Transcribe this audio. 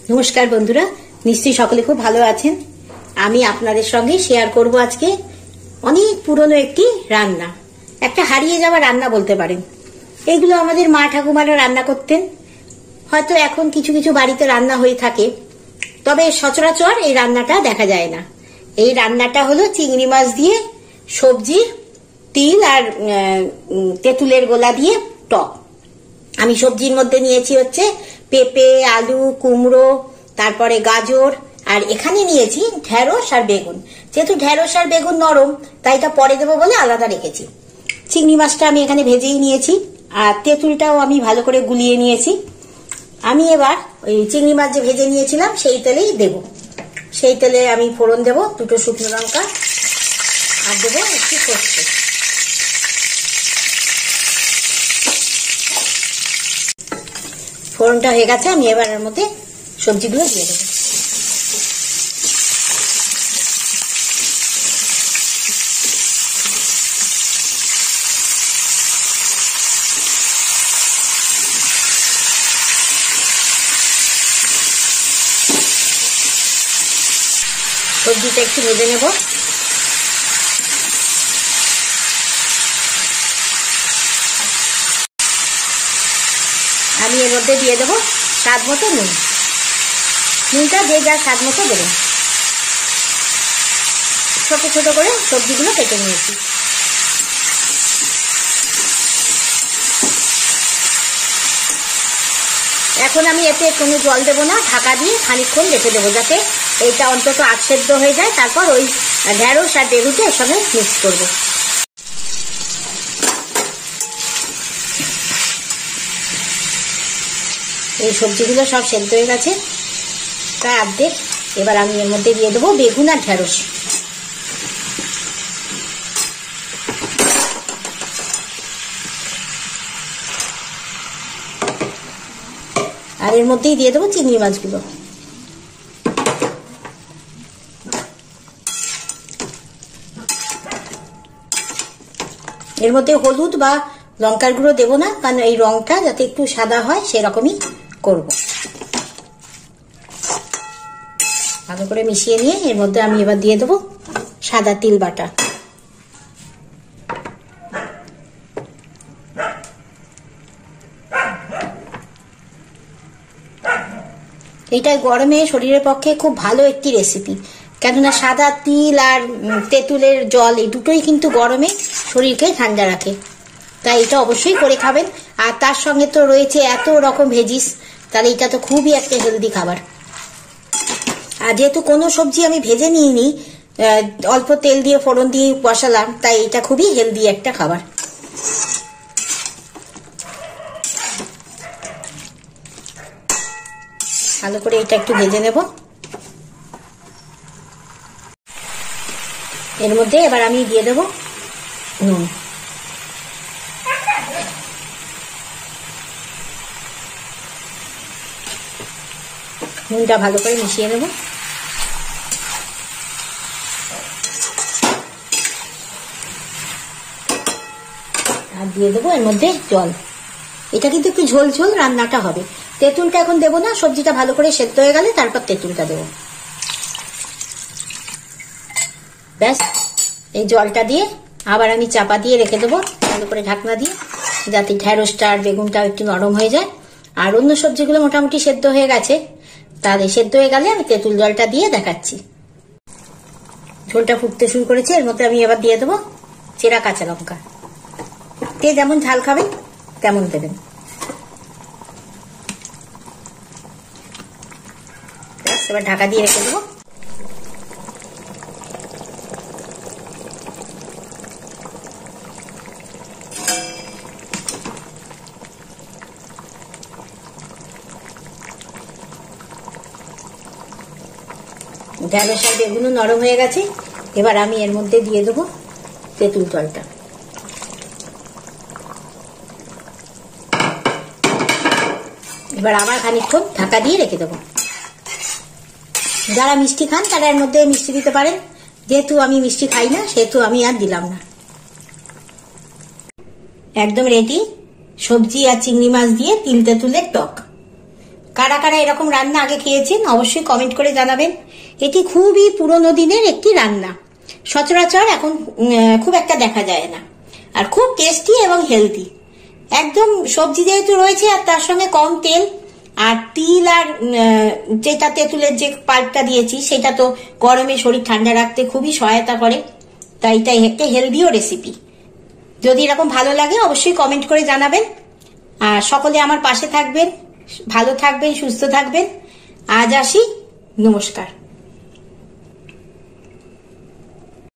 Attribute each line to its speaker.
Speaker 1: নমস্কার বন্ধুরা, নিশ্চয়ই সকলে খুব ভালো আছেন। আমি আপনাদের সঙ্গে শেয়ার করব আজকে অনেক পুরনো একটি রান্না, একটা হারিয়ে যাওয়া রান্না বলতে পারেন। এগুলো আমাদের মা ঠাকুমারা রান্না করতেন, হয়তো এখন কিছু কিছু বাড়িতে রান্না হয়ে থাকে, তবে সচরাচর এই রান্নাটা দেখা যায় না। এই রান্নাটা হলো চিংড়ি মাছ দিয়ে সবজি, তিল আর তেঁতুলের গোলা দিয়ে টক। আমি সবজির মধ্যে নিয়েছি হচ্ছে পেঁপে, আলু, কুমড়ো, তারপরে গাজর, আর এখানে নিয়েছি ঢেঁড়স আর বেগুন। যেহেতু ঢেঁড়স আর বেগুন নরম, তাই এটা পরে দেবো বলে আলাদা রেখেছি। চিংড়ি মাছটা আমি এখানে ভেজেই নিয়েছি, আর তেঁতুলটাও আমি ভালো করে গুলিয়ে নিয়েছি। আমি এবার ওই চিংড়ি মাছ যে ভেজে নিয়েছিলাম সেই তেলেই দেব। সেই তেলে আমি ফোড়ন দেব, দুটো শুকনো লঙ্কা আর দেবো একটু সর্ষে। ফোড়নটা হয়ে গেছে, আমি এবার এর মধ্যে সবজিগুলো দিয়ে দেবো। সবজিটা একটু ভেজে নেব। আমি এর মধ্যে দিয়ে দেবো স্বাদ মতো নুন। নুনটা যে যার স্বাদ মতো দেবেন। ছোট ছোট করে সবজিগুলো কেটে নিয়েছি। এখন আমি এতে কোনো জল দেবো না, ঢাকা দিয়ে খানিকক্ষণ রেখে দেবো, যাতে এইটা অন্তত আধ সেদ্ধ হয়ে যায়। তারপর ওই ঢেঁড়স আর বেগুনটা এর সঙ্গে মিক্স করবো। এই সবজিগুলো সব সেদ্ধ হয়ে গেছে, প্রায় অর্ধেক। এবার আমি এর মধ্যে দিয়ে দেবো বেগুন আর ঢেঁড়স। আর এর মধ্যেই দিয়ে দেবো চিংড়ি মাছগুলো। এর মধ্যে হলুদ বা লঙ্কার গুঁড়ো দেবো না, কারণ এই রংটা যাতে একটু সাদা হয় সেরকমই করব। ভালো করে মিশিয়ে নিয়ে এর মধ্যে আমি এবার দিয়ে দেবো সাদা তিল বাটা। এইটা গরমে শরীরের পক্ষে খুব ভালো একটি রেসিপি, কেননা সাদা তিল আর তেঁতুলের জল এই দুটোই কিন্তু গরমে শরীরকে ঠান্ডা রাখে। তাই এটা অবশ্যই করে খাবেন। আর তার সঙ্গে তো রয়েছে এত রকম ভেজিস, তাহলে এটা তো খুবই একটা হেলদি খাবার। আর যেহেতু কোনো সবজি আমি ভেজে নিইনি, অল্প তেল দিয়ে ফোড়ন দিয়ে বসালাম, তাই এটা খুবই হেলদি একটা খাবার। ভালো করে এটা একটু ভেজে নেব। এর মধ্যে এবার আমি দিয়ে দেব নুন। নুনটা ভালো করে মিশিয়ে নেব। আর দিয়ে দেবো এর মধ্যে জল। এটা কিন্তু একটু ঝোল ঝোল রান্নাটা হবে। তেঁতুলটা এখন দেবো না, সবজিটা ভালো করে সেদ্ধ হয়ে গেলে তারপর তেঁতুলটা দেবো। ব্যাস, এই জলটা দিয়ে আবার আমি চাপা দিয়ে রেখে দেবো ভালো করে ঢাকনা দিয়ে, যাতে ঢেঁড়সটা আর বেগুনটা একটু নরম হয়ে যায়। আর অন্য সবজিগুলো মোটামুটি সেদ্ধ হয়ে গেছে, তাহলে সেদ্ধ হয়ে গেলে আমি তেঁতুল জলটা দিয়ে দেখাচ্ছি। ঝোলটা ফুটতে শুরু করেছে, এর মধ্যে আমি এবার দিয়ে দেবো চেরা কাঁচা লঙ্কা। কে যেমন ঝাল খাবেন তেমন দেবেন। এবার ঢাকা দিয়ে রেখে দেবো। ঢেঁড়স আর বেগুনও নরম হয়ে গেছে, এবার আমি এর মধ্যে দিয়ে দেবো তেঁতুল জলটা। এবার আবার খানিকক্ষণ ঢাকা দিয়ে রেখে দেবো। যারা মিষ্টি খান তারা এর মধ্যে মিষ্টি দিতে পারেন, যেহেতু আমি মিষ্টি খাই না সেহেতু আমি আর দিলাম না। একদম রেডি সবজি আর চিংড়ি মাছ দিয়ে তিল তেঁতুলের টক। কারা কারা এরকম রান্না আগে খেয়েছেন অবশ্যই কমেন্ট করে জানাবেন। এটি খুবই পুরনো দিনের একটি রান্না, সচরাচর এখন খুব একটা দেখা যায় না, আর খুব টেস্টি এবং হেলদি। একদম সবজি যেহেতু রয়েছে আর তার সঙ্গে কম তেল, আর তিল আর যেটা তেঁতুলের যে পাল্পটা দিয়েছি সেটা তো গরমে শরীর ঠান্ডা রাখতে খুবই সহায়তা করে, তাই এটাই একটা হেলদিও রেসিপি। যদি এরকম ভালো লাগে অবশ্যই কমেন্ট করে জানাবেন, আর সকলে আমার পাশে থাকবেন, ভালো থাকবেন, সুস্থ থাকবেন। আজ আসি, নমস্কার।